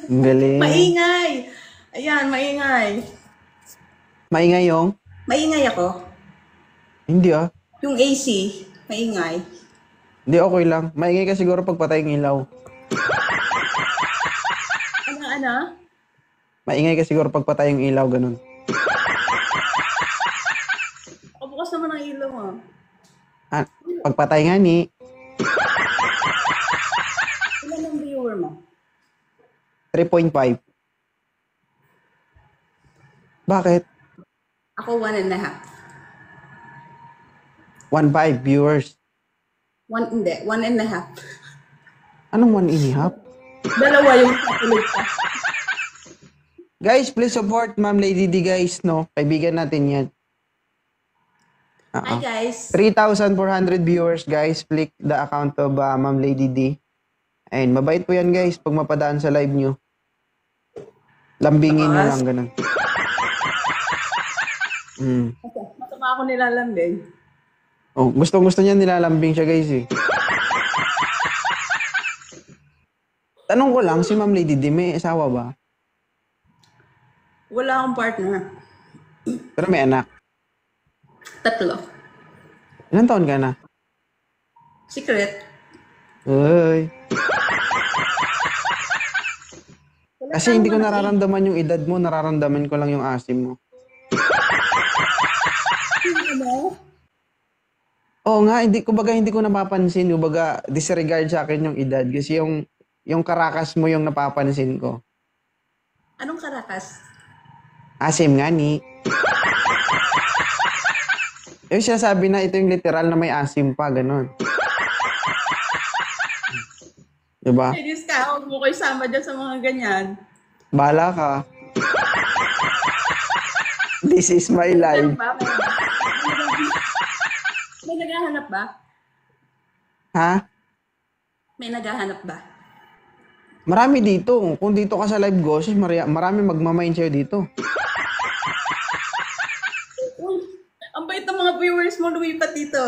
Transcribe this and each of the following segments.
Ang galing. Maingay! Ayan, maingay. Maingay yung? Maingay ako. Hindi ah. Yung AC, maingay. Hindi, okay lang. Maingay ka siguro pag patay ang ilaw. Ano? Maingay ka siguro pag patay ang ilaw, ganun. Kabukas naman ang ilaw ah. Ah, pag patay nga ni, Ilan ang viewer mo? 3.5. Bakit? Ako 1.5. 1.5 viewers. Hindi, 1.5. Anong 1.5? Dalawa yung kapulit ka. Guys, please support Ma'am Lady D, guys, no? Kaibigan natin yan. Hi Oo. guys. 3,400 viewers, guys. Click the account of Ma'am Lady D. Ayun, mabait po yan, guys. Pag mapadaan sa live nyo. Lambingin nyo Tapos, lang, ganun. masama ako nilalambing. Oh, gusto niya nilalambing siya, guys, eh. Tanong ko lang, si Ma'am Lady D, may asawa ba? Wala akong partner. Pero may anak. 3. Ilang taon ka na? Secret. Uy. Kasi Wala hindi ko naman ang age. nararamdaman yung edad mo, nararamdaman ko lang yung asim mo. Ano? Oo nga, hindi ko napapansin, kumbaga disregard sa akin yung edad kasi yung karakas mo yung napapansin ko. Anong karakas? Asim nga ni. Yung siya sabi na ito yung literal na may asim pa, ganun. Diba? Serious ka, huwag mo ko isama dyan sa mga ganyan. Bahala ka. This is my Meron life. ba? May naghahanap ba? Ha? May naghahanap ba? Marami dito. Kung dito ka sa live gossip, marami magmamain sa'yo dito. Uy, ang bait ng mga viewers mo lumipat dito.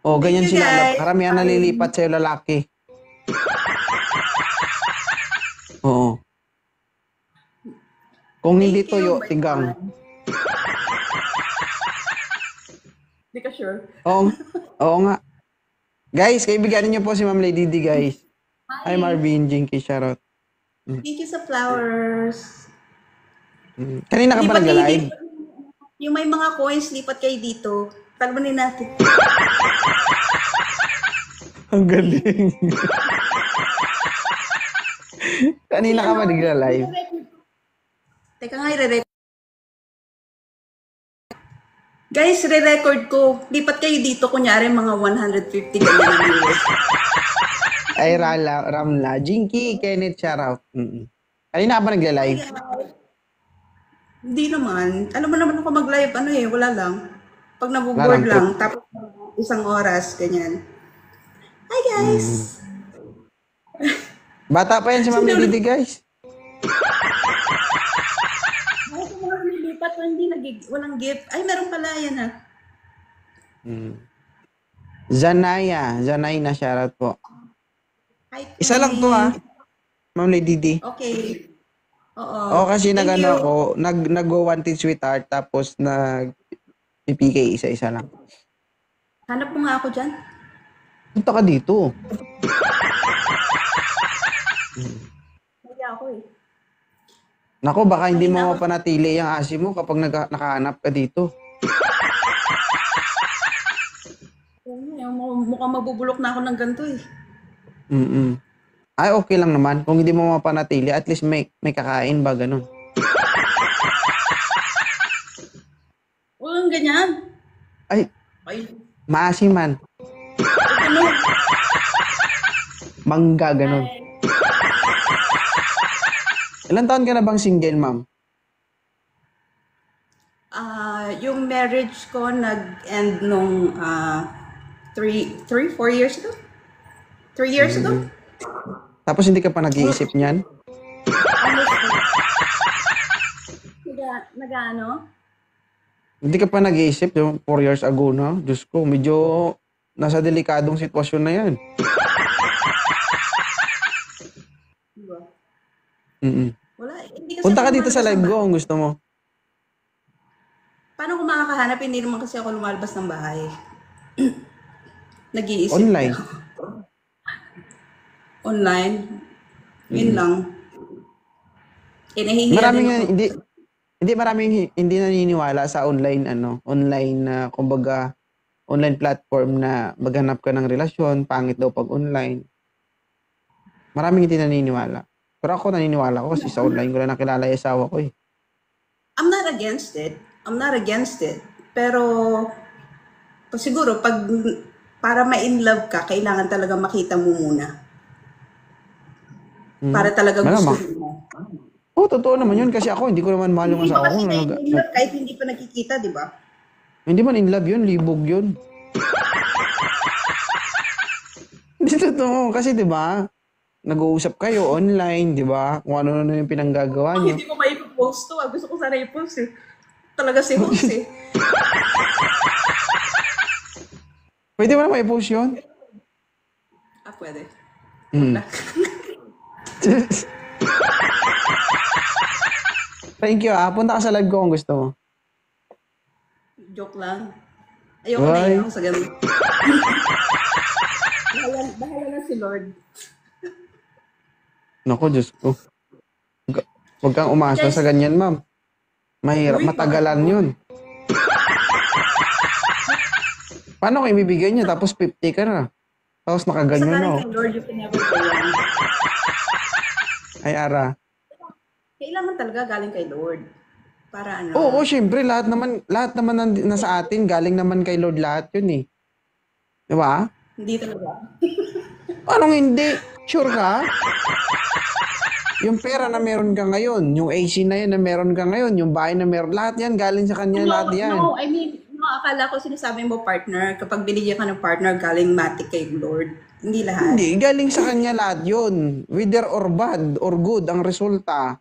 O, Thank ganyan you sila. guys. Karamihan nalilipat sa'yo lalaki. Oo. Kung hindi Thank you. toyo, Bait tigang. naman. Hindi ka sure? Oo, oo nga. Guys, kaibiganin niyo po si Ma'am Lady D, guys. Hi, Hi. Marvin, Jinky, Charot. Thank you sa flowers. Kanina ka ba Lipat kayo nagla-live? dito. Yung may mga coins, lipat kayo dito. Talbanin natin. Ang galing. Kanina ka ba Ano, nagla-live? teka nga, guys, re-record ko. Lipat kayo dito, kunyari mga 150 ganyan ang viewers. Ay, Ramla, Jinky, Kenneth, Charot. Kanina ka ba nagla-live? Hindi naman. Alam mo naman ako mag-live, ano eh, wala lang. Pag Wala nabuboard lang, trip. lang, tapos 1 oras, ganyan. Hi Mm. guys! Bata pa yan si Ma'am Lady D, guys. Bakit yung mga nilipat ko hindi walang gift? Ay, meron pala yan ha. Zanay na Charot po. Hi Isa lang to Queen. Ma'am Lady D. Okay. Oo. Oo, kasi Thank nag-ano you. ako, nag-wanted sweetheart, tapos nag-PPK, isa-isa lang. Hanap mo nga ako dyan. Punta ka dito. Kaya ako eh. Nako, baka hindi Kanina mo ako. mapanatili yung asim mo kapag nakahanap ka dito. Mukhang mabubulok na ako ng ganito eh. Mm. Ay, okay lang naman. Kung hindi mo mapanatili, at least may kakain ba, ganun. Huwag kang ganyan. Ay, Ay, maasim man. ano? Mangga, ganun. Ay, Ilan taon ka na bang single, ma'am? yung marriage ko nag-end nung 4 years ago? 3 years ago? Tapos hindi ka pa nag-iisip niyan? Almost. Nag-ano? Hindi ka pa nag-iisip, yung 4 years ago na? Diyos ko, medyo nasa delikadong sitwasyon na yan. Diba? Mm. Wala eh. Hindi kasi Punta ako ka dito sa lumalabas live ng ko bahay. kung gusto mo. Paano ko makakahanap? Hindi naman kasi ako lumalabas ng bahay. Nag-iisip lang. Online. Online. Yun Mm. lang. Eh, nahihiya din Maraming ako. maraming hindi naniniwala sa online online na kumbaga online platform na maghanap ka ng relasyon, pangit daw pag online. Maraming hindi naniniwala. Pero ako naniniwala ko kasi sa online ko lang nakilala yung asawa ko eh. I'm not against it. I'm not against it. Pero, siguro, para ma-in love ka, kailangan talaga makita mo muna. Hmm. Para talaga gusto Malamang. mo. Oo, totoo naman yun kasi ako hindi ko naman mahal yung Hindi ba asawa ko. kasi na-in love kahit hindi pa nakikita, di ba? Hindi man in love yun, libog yun. Hindi totoo kasi 'di ba? Nag-uusap kayo online, 'di ba? Kung ano-ano yung pinanggagawa Oh, nyo. hindi ko maipopost to. Gusto ko sana i-post eh. Talaga si Host eh. Pwede mo na mai-post yun? Ah, pwede. Wag Mm. na. Thank you Punta ka sa live ko kung gusto mo. Joke lang. Ayoko na Why? ako sa ganun. Bahala na si Lord. Naku, Diyos ko. Huwag kang umasa Guys, sa ganyan, ma'am. Mahirap, uy, bakit matagalan po? yun. Paano ko ibibigay niya tapos 50 ka na? Tapos Basta nakaganyan galing na, kay Lord, you can never go wrong. Ay, Ara. Kailangan talaga galing kay Lord. Para Oo, ano, syempre, lahat naman nasa atin, galing naman kay Lord lahat yun eh. Di ba? hindi talaga. Anong hindi? Sure ka? Yung pera na meron ka ngayon, yung AC na yan na meron ka ngayon, yung bahay na meron, lahat yan, galing sa kanya, No, lahat yan. no, I mean, no, akala ko sinasabi mo partner, kapag binigyan ka ng partner, galing matik kay Lord. Hindi lahat. Hindi, galing sa kanya lahat yun. Whether or bad or good, ang resulta,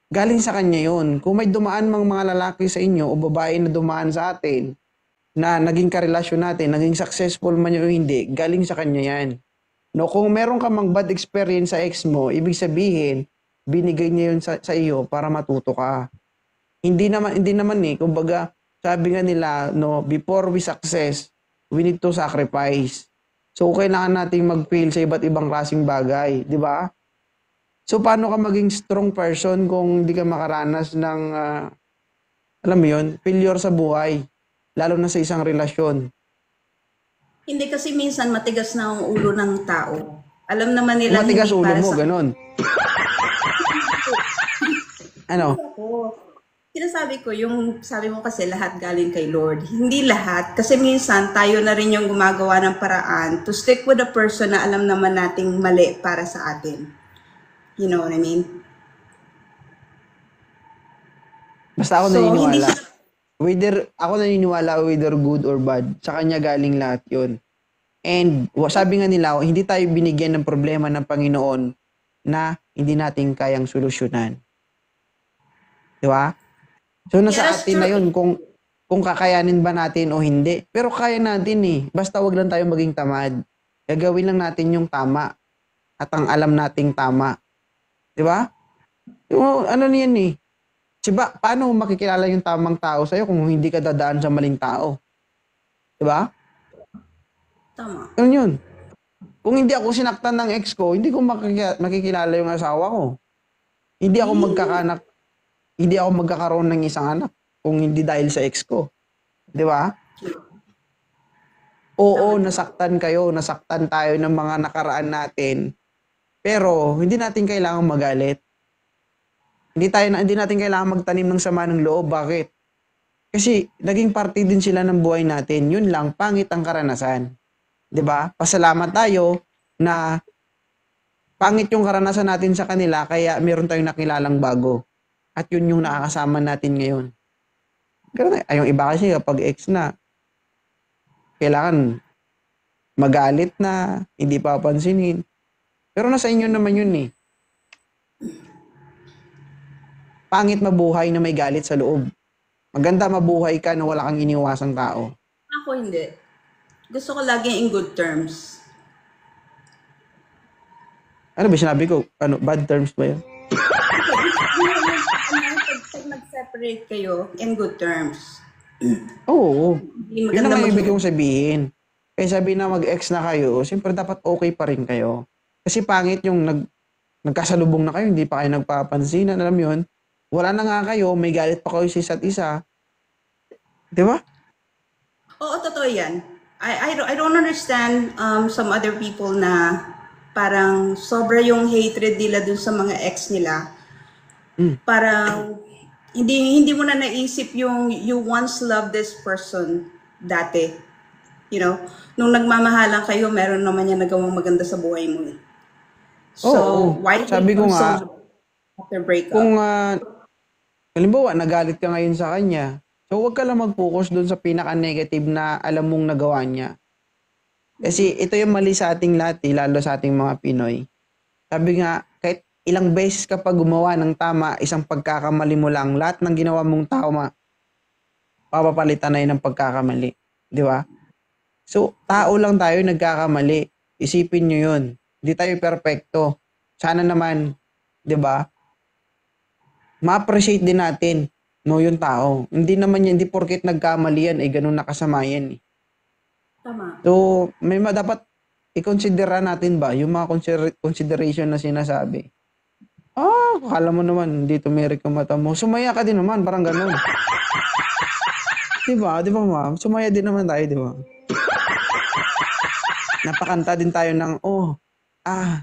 galing sa kanya yun. Kung may dumaan mang mga lalaki sa inyo o babae na dumaan sa atin, na naging karelasyon natin, naging successful man yun o hindi, galing sa kanya yan. No, kung meron ka mang bad experience sa ex mo, ibig sabihin, binigay niya yun sa iyo para matuto ka. Hindi naman kumbaga, sabi nga nila, no, before we success, we need to sacrifice. So, kailangan nating mag-fail sa iba't ibang klaseng bagay, di ba? So, paano ka maging strong person kung hindi ka makaranas ng, alam mo yun, failure sa buhay, lalo na sa isang relasyon. Hindi kasi minsan matigas na ang ulo ng tao. Alam naman Kung nilang matigas hindi ulo para mo, sa ganun. Ano? ako. Sinasabi ko, yung sabi mo kasi lahat galing kay Lord. Hindi lahat. Kasi minsan tayo na rin yung gumagawa ng paraan to stick with a person na alam naman nating mali para sa atin. You know what I mean? Basta ako So, hindi naniniwala. siya, Whether good or bad, sa kanya galing lahat yun. And sabi nga nila, hindi tayo binigyan ng problema ng Panginoon na hindi natin kayang solusyonan. Di ba? So yeah, nasa that's atin na true. yun kung kakayanin ba natin o hindi. Pero kaya natin eh. Basta wag lang tayo maging tamad. Gagawin lang natin yung tama at ang alam nating tama. Di ba? Yung, ano niyan eh. Paano mo makikilala yung tamang tao sa'yo kung hindi ka dadaan sa maling tao? Di ba? Tama. Yun yun. Kung hindi ako sinaktan ng ex ko, hindi ko makikilala yung asawa ko. Hindi ako magkakanak, hindi ako magkakaroon ng isang anak kung hindi dahil sa ex ko. Di ba? Oo, Tama. nasaktan kayo, nasaktan tayo ng mga nakaraan natin. Pero hindi natin kailangang magalit. Hindi natin kailangan magtanim ng sama ng loob. Bakit? Kasi naging parte din sila ng buhay natin. Yun lang, pangit ang karanasan. 'Di ba? Pasalamat tayo na pangit yung karanasan natin sa kanila kaya meron tayong nakilalang bago. At yun yung nakakasama natin ngayon. Ganun, yung iba kasi kapag ex na, kailangan magalit na, hindi papansinin. Pero nasa inyo naman yun eh. Pangit mabuhay na may galit sa loob. Maganda mabuhay ka na wala kang iniwasang tao. Ako hindi. Gusto ko lagi in good terms. Ano ba sinabi ko? Ano, bad terms ba yun? separate kayo in good terms. Oo. Hindi Yun maganda ang ibig mag- kong sabihin. Kaya sabi na mag-ex na kayo, siyempre dapat okay pa rin kayo. Kasi pangit yung nagkasalubong na kayo, hindi pa kayo nagpapansinan, alam mo yun? Wala na nga kayo, may galit pa kayo sa isa't isa. Di ba? Oo, totoo yan. I don't understand some other people na parang sobra yung hatred nila dun sa mga ex nila. Mm. Parang hindi mo na naisip yung you once loved this person dati. You know, nung nagmamahalan kayo, meron naman yan nagawang maganda sa buhay mo eh. So, Oo. why Sabi ko become so nga, after breakup? kung halimbawa, nagalit ka ngayon sa kanya, so huwag ka lang mag-focus doon sa pinaka-negative na alam mong nagawa niya. Kasi ito yung mali sa ating lahat, lalo sa ating mga Pinoy. Sabi nga, kahit ilang beses ka pa gumawa ng tama, isang pagkakamali mo lang, lahat ng ginawa mong tama, papapalitan na yun ng pagkakamali. Di ba? So, tao lang tayo nagkakamali. Isipin nyo yun. Hindi tayo perfecto. Sana naman, di ba, ma-appreciate din natin no yung tao. Hindi naman yan, hindi porket nagkamali yan, ganun nakasama yan. Tama. So, dapat i-considera natin ba yung mga consideration na sinasabi. Akala mo naman, hindi tumirik yung mata mo. Sumaya ka din naman, parang ganun. Diba? Diba, ma'am? Sumaya din naman tayo, diba? Napakanta din tayo ng, oh, ah,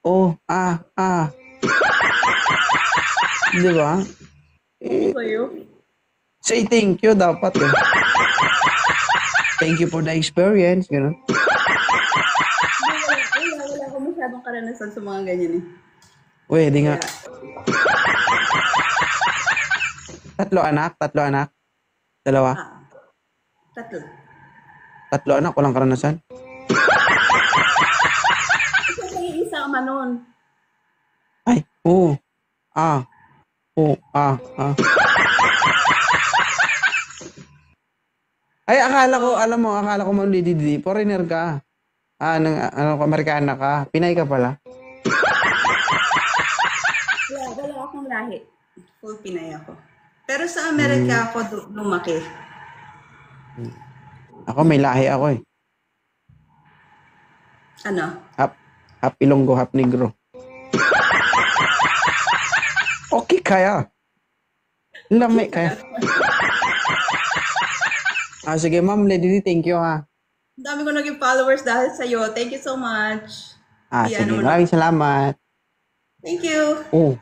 oh, ah, ah. Diba? Sa'yo? Say thank you dapat eh. Thank you for the experience, gano'n. Wala ko masyadong karanasan sa mga ganyan eh. Pwede nga. Kaya, Tatlo anak. Dalawa. tatlo. Tatlo anak, walang karanasan. Ito yung isa ka nun. Ay, oo. Oo, Ay, akala ko man didi, foreigner ka. Amerikana ka. Pinay ka pala. Wala akong lahi. Full Pinay ako. Pero sa Amerika ako lumaki. Ako may lahi ako eh. Ano? Half Ilonggo, half Negro. Okay kaya. Lami kaya. Sige ma'am, Lady, thank you ha. Ang dami ko naging followers dahil sa'yo. Thank you so much. Sige, maraming salamat. Thank you. Oh.